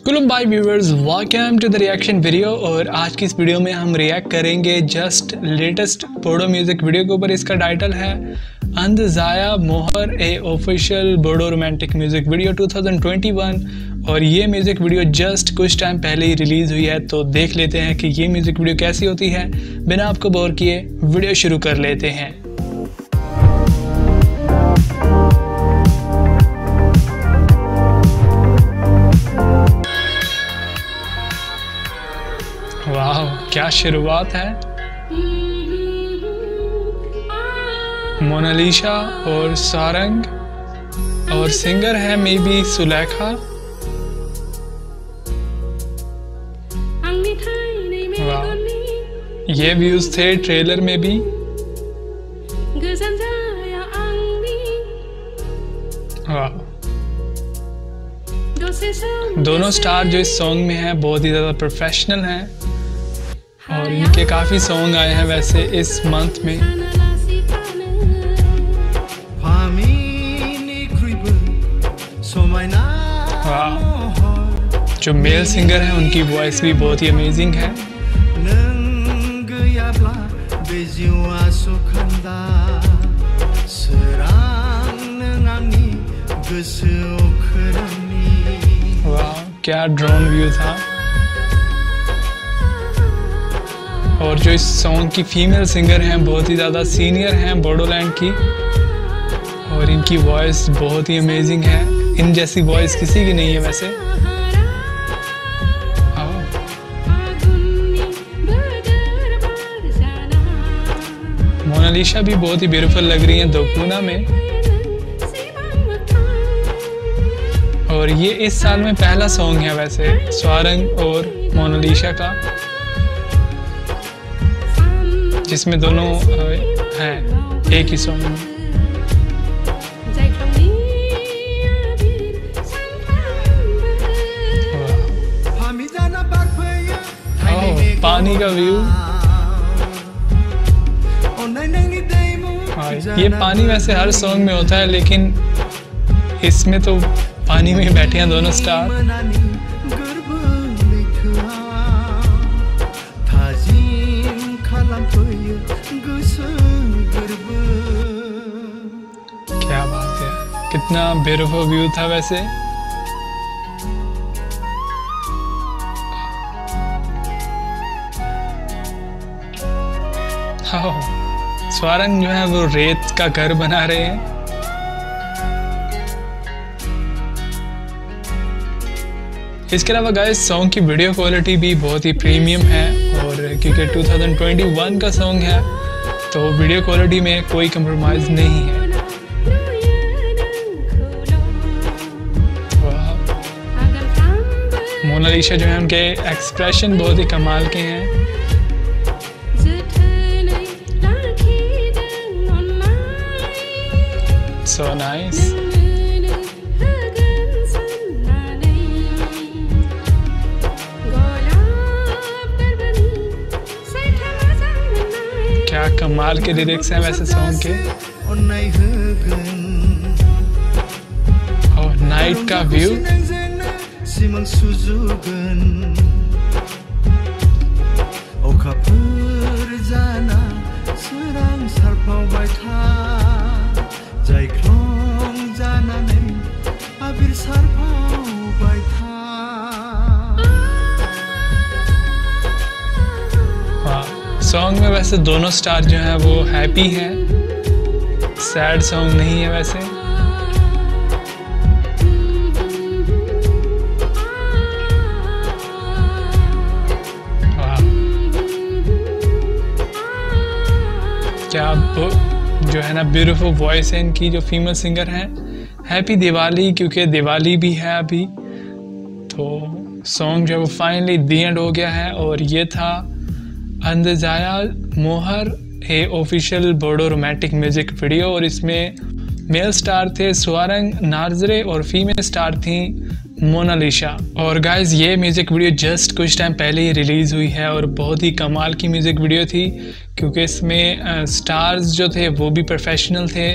कुलुम बाय viewers, welcome to the reaction video. और आज की इस वीडियो में हम रिएक्ट करेंगे just latest Bodo music video के ऊपर। इसका टाइटल है Andajaya Mohor, a official Bodo romantic music video 2021। और ये म्यूजिक वीडियो जस्ट कुछ टाइम पहले ही रिलीज हुई है, तो देख लेते हैं कि ये म्यूजिक वीडियो कैसी होती है। बिना आपको बोर किए वीडियो शुरू कर लेते हैं। वाह, क्या शुरुआत है। मोनालिसा और सारंग, और सिंगर है मे बी सुलेखा। वाह, ये व्यूज थे ट्रेलर में भी। वाह, दोनों स्टार जो इस सॉन्ग में हैं बहुत ही ज़्यादा प्रोफेशनल हैं, और इनके काफ़ी सॉन्ग आए हैं वैसे इस मंथ में। वाह, जो मेल सिंगर हैं उनकी वॉइस भी बहुत ही अमेजिंग है। वाह, क्या ड्रोन व्यू था। और जो इस सॉन्ग की फीमेल सिंगर हैं बहुत ही ज़्यादा सीनियर हैं बोडोलैंड की, और इनकी वॉइस बहुत ही अमेजिंग है। इन जैसी वॉइस किसी की नहीं है वैसे। मोनालिसा भी बहुत ही ब्यूटीफुल लग रही हैं दोपुना में। और ये इस साल में पहला सॉन्ग है वैसे सारंग और मोनालिसा का, जिसमें दोनों हैं एक ही सॉन्ग में। पानी का व्यू। ये पानी वैसे हर सॉन्ग में होता है, लेकिन इसमें तो पानी में बैठे हैं दोनों स्टार। क्या बात है, कितना ब्यूटीफुल व्यू था वैसे। स्वारंग जो है वो रेत का घर बना रहे हैं। इसके अलावा गाइस सॉन्ग की वीडियो क्वालिटी भी बहुत ही प्रीमियम है, और क्योंकि 2021 का सॉन्ग है तो वीडियो क्वालिटी में कोई कंप्रोमाइज नहीं है। मोनालिसा जो है उनके एक्सप्रेशन बहुत ही कमाल के हैं। So nice. क्या कमाल के लिरिक्स हैं वैसे सॉन्ग के। और नाइट का व्यू। सॉन्ग में वैसे दोनों स्टार जो हैं वो हैप्पी हैं, सैड सॉन्ग नहीं है वैसे। क्या जो है ना ब्यूटीफुल वॉइस है इनकी, जो फीमेल सिंगर हैं। हैप्पी दिवाली, क्योंकि दिवाली भी है अभी, तो सॉन्ग जो है वो फाइनली दी एंड हो गया है। और ये था Andajaya Mohor, a official Bodo romantic music video. और इसमें मेल स्टार थे स्वारंग नार्जरे, और फीमेल स्टार थी मोनालिसा। और गाइज ये म्यूज़िक वीडियो जस्ट कुछ टाइम पहले ही रिलीज़ हुई है, और बहुत ही कमाल की म्यूज़िक वीडियो थी, क्योंकि इसमें स्टार्स जो थे वो भी प्रोफेशनल थे,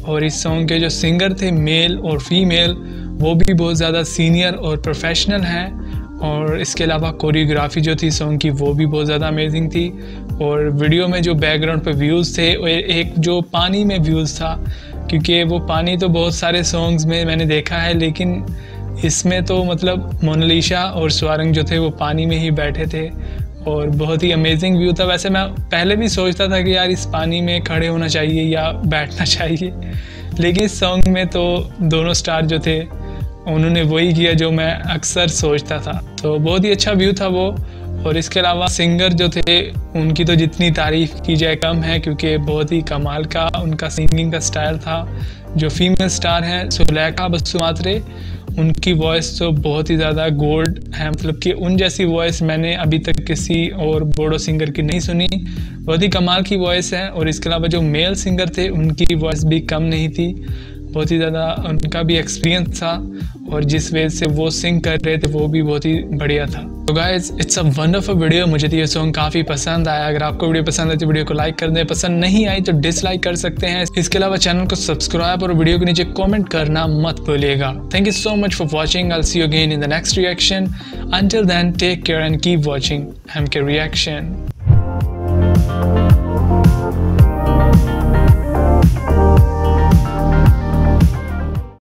और इस सॉन्ग के जो सिंगर थे मेल और फीमेल वो भी बहुत ज़्यादा सीनियर और प्रोफेशनल हैं। और इसके अलावा कोरियोग्राफी जो थी सॉन्ग की वो भी बहुत ज़्यादा अमेजिंग थी। और वीडियो में जो बैकग्राउंड पे व्यूज़ थे, एक जो पानी में व्यूज़ था, क्योंकि वो पानी तो बहुत सारे सॉन्ग्स में मैंने देखा है, लेकिन इसमें तो मतलब मोनालिसा और स्वारंग जो थे वो पानी में ही बैठे थे और बहुत ही अमेजिंग व्यू था। वैसे मैं पहले भी सोचता था कि यार इस पानी में खड़े होना चाहिए या बैठना चाहिए, लेकिन इस सॉन्ग में तो दोनों स्टार जो थे उन्होंने वही किया जो मैं अक्सर सोचता था। तो बहुत ही अच्छा व्यू था वो। और इसके अलावा सिंगर जो थे उनकी तो जितनी तारीफ़ की जाए कम है, क्योंकि बहुत ही कमाल का उनका सिंगिंग का स्टाइल था। जो फीमेल स्टार हैं सुलेखा बसुमातारे, उनकी वॉइस तो बहुत ही ज़्यादा गोल्ड है, मतलब कि उन जैसी वॉइस मैंने अभी तक किसी और बोडो सिंगर की नहीं सुनी। बहुत ही कमाल की वॉइस है। और इसके अलावा जो मेल सिंगर थे उनकी वॉइस भी कम नहीं थी, बहुत ही ज़्यादा उनका भी एक्सपीरियंस था और जिस वे से वो सिंग कर रहे थे वो भी बहुत ही बढ़िया था। तो guys it's a wonderful video. मुझे तो ये सॉन्ग काफ़ी पसंद आया। अगर आपको वीडियो पसंद आई तो वीडियो को लाइक कर दें, पसंद नहीं आई तो डिसलाइक कर सकते हैं। इसके अलावा चैनल को सब्सक्राइब और वीडियो के नीचे कॉमेंट करना मत भूलिएगा। Thank you so much for watching. I see you again in the next reaction. Until then take care and keep watching MK Reaction।